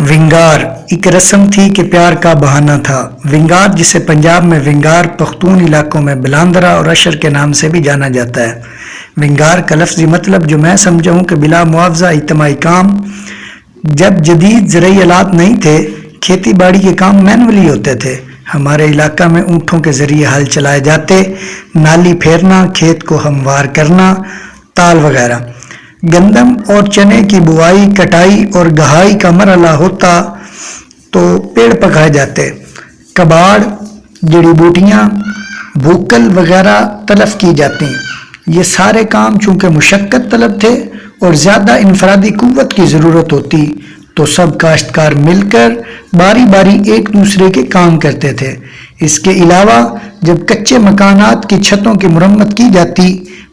ونگار ایک رسم تھی کہ پیار کا بہانہ تھا۔ ونگار جسے پنجاب میں ونگار، پختون علاقوں میں بلاندرا اور اشر کے نام سے بھی جانا جاتا ہے۔ ونگار کا لفظی مطلب جو میں سمجھا ہوں کہ بلا معاوضہ اجتماعی کام۔ جب جدید زرعی آلات نہیں تھے، کھیتی باڑی کے کام مینولی ہوتے تھے۔ ہمارے علاقہ میں اونٹوں کے ذریعے ہل چلائے جاتے، نالی پھیرنا، کھیت کو ہموار کرنا، تال وغیرہ۔ گندم اور چنے کی بوائی، کٹائی اور گہائی کا مرحلہ ہوتا تو پیڑ پکائے جاتے، کباڑ، جڑی بوٹیاں، بھوکل وغیرہ تلف کی جاتی۔ یہ سارے کام چونکہ مشقت طلب تھے اور زیادہ انفرادی قوت کی ضرورت ہوتی تو سب کاشتکار مل کر باری باری ایک دوسرے کے کام کرتے تھے۔ اس کے علاوہ جب کچے مکانات کی چھتوں کی مرمت کی جاتی،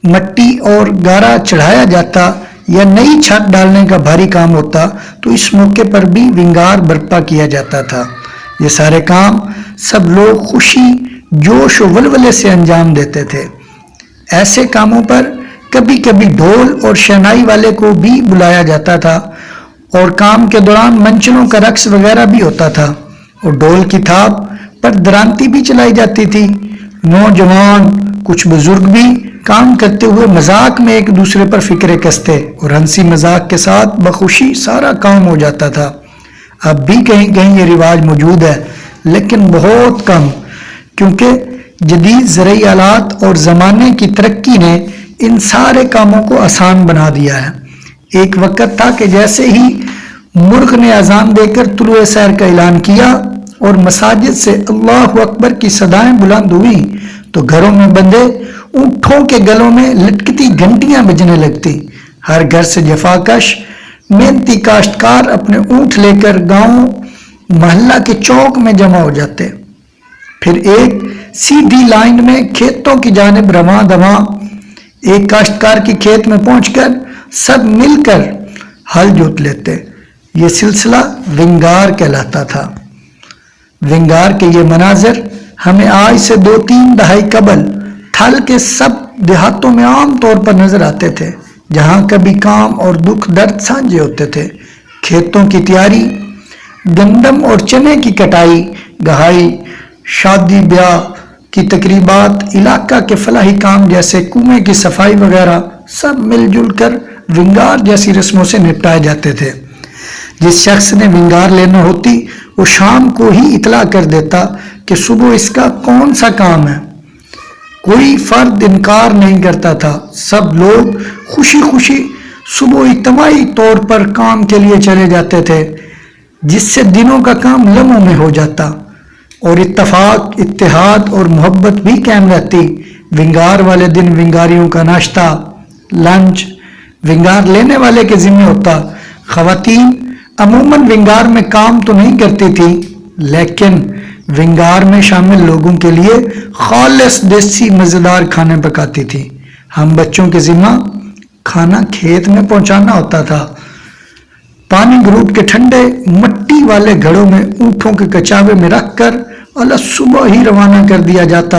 مٹی اور گارا چڑھایا جاتا یا نئی چھت ڈالنے کا بھاری کام ہوتا تو اس موقع پر بھی ونگار برپا کیا جاتا تھا۔ یہ سارے کام سب لوگ خوشی، جوش و ولولے سے انجام دیتے تھے۔ ایسے کاموں پر کبھی کبھی ڈھول اور شہنائی والے کو بھی بلایا جاتا تھا اور کام کے دوران منچلوں کا رقص وغیرہ بھی ہوتا تھا اور ڈھول کی تھاپ پر درانتی بھی چلائی جاتی تھی۔ نوجوان، کچھ بزرگ بھی کام کرتے ہوئے مذاق میں ایک دوسرے پر فکرے کستے اور ہنسی مذاق کے ساتھ بخوشی سارا کام ہو جاتا تھا۔ اب بھی کہیں کہیں یہ رواج موجود ہے، لیکن بہت کم، کیونکہ جدید زرعی آلات اور زمانے کی ترقی نے ان سارے کاموں کو آسان بنا دیا ہے۔ ایک وقت تھا کہ جیسے ہی مرغ نے اذان دے کر طلوع سحر کا اعلان کیا اور مساجد سے اللہ اکبر کی صدائیں بلند ہوئی تو گھروں میں بندے اونٹوں کے گلوں میں لٹکتی گھنٹیاں بجنے لگتی۔ ہر گھر سے جفاکش محنتی کاشتکار اپنے اونٹ لے کر گاؤں محلہ کے چوک میں جمع ہو جاتے، پھر ایک سیدھی لائن میں کھیتوں کی جانب رواں دواں۔ ایک کاشتکار کی کھیت میں پہنچ کر سب مل کر ہل جوت لیتے۔ یہ سلسلہ ونگار کہلاتا تھا۔ ونگار کے یہ مناظر ہمیں آج سے 2-3 دہائی قبل تھل کے سب دیہاتوں میں عام طور پر نظر آتے تھے، جہاں کبھی کام اور دکھ درد سانجھے ہوتے تھے۔ کھیتوں کی تیاری، گندم اور چنے کی کٹائی، گہائی، شادی بیاہ کی تقریبات، علاقہ کے فلاحی کام جیسے کنویں کی صفائی وغیرہ سب مل جل کر ونگار جیسی رسموں سے نپٹائے جاتے تھے۔ جس شخص نے ونگار لینا ہوتی وہ شام کو ہی اطلاع کر دیتا کہ صبح اس کا کون سا کام ہے۔ کوئی فرد انکار نہیں کرتا تھا، سب لوگ خوشی خوشی صبح اجتماعی طور پر کام کے لیے چلے جاتے تھے، جس سے دنوں کا کام لمحوں میں ہو جاتا اور اتفاق، اتحاد اور محبت بھی قائم رہتی۔ ونگار والے دن ونگاریوں کا ناشتہ، لنچ ونگار لینے والے کے ذمہ ہوتا۔ خواتین عموماً ونگار میں کام تو نہیں کرتی تھی، لیکن ونگار میں شامل لوگوں کے لیے خالص دیسی مزیدار کھانے پکاتی تھی۔ ہم بچوں کے ذمہ کھانا کھیت میں پہنچانا ہوتا تھا۔ پانی گروپ کے ٹھنڈے مٹی والے گھڑوں میں اونٹوں کے کچاوے میں رکھ کر صبح ہی روانہ کر دیا جاتا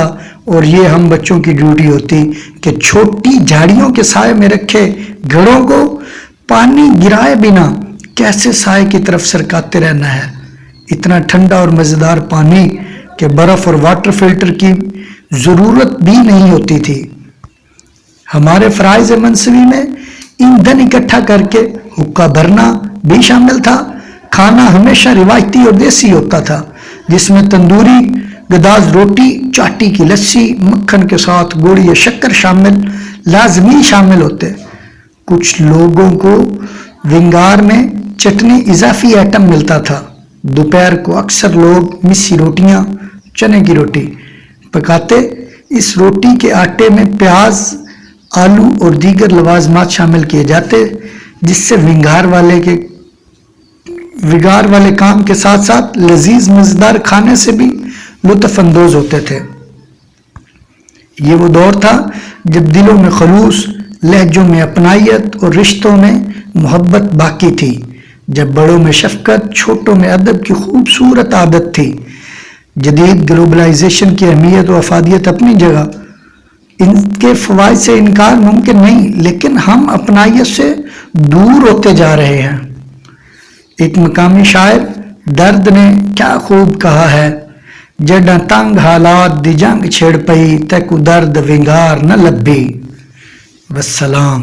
اور یہ ہم بچوں کی ڈیوٹی ہوتی کہ چھوٹی جھاڑیوں کے سائے میں رکھے گھڑوں کو پانی گرائے بنا کیسے سائے کی طرف سرکاتے رہنا ہے۔ اتنا ٹھنڈا اور مزیدار پانی کہ برف اور واٹر فلٹر کی ضرورت بھی نہیں ہوتی تھی۔ ہمارے فرائض منصبی میں ایندھن اکٹھا کر کے حقہ بھرنا بھی شامل تھا۔ کھانا ہمیشہ روایتی اور دیسی ہوتا تھا، جس میں تندوری گداز روٹی، چاٹی کی لسی، مکھن کے ساتھ گڑ یا شکر لازمی شامل ہوتے۔ کچھ لوگوں کو ونگار میں چٹنی اضافی آئٹم ملتا تھا۔ دوپہر کو اکثر لوگ مسی روٹیاں، چنے کی روٹی پکاتے۔ اس روٹی کے آٹے میں پیاز، آلو اور دیگر لوازمات شامل کیے جاتے، جس سے ونگار والے کام کے ساتھ ساتھ لذیذ مزیدار کھانے سے بھی لطف اندوز ہوتے تھے۔ یہ وہ دور تھا جب دلوں میں خلوص، لہجوں میں اپنائیت اور رشتوں میں محبت باقی تھی، جب بڑوں میں شفقت، چھوٹوں میں ادب کی خوبصورت عادت تھی۔ جدید گلوبلائزیشن کی اہمیت و افادیت اپنی جگہ، ان کے فوائد سے انکار ممکن نہیں، لیکن ہم اپنائیت سے دور ہوتے جا رہے ہیں۔ ایک مقامی شاعر درد نے کیا خوب کہا ہے، جڈاں تنگ حالات دی جنگ چھڑ پئی تے کو درد ونگار نہ لبھی۔ والسلام۔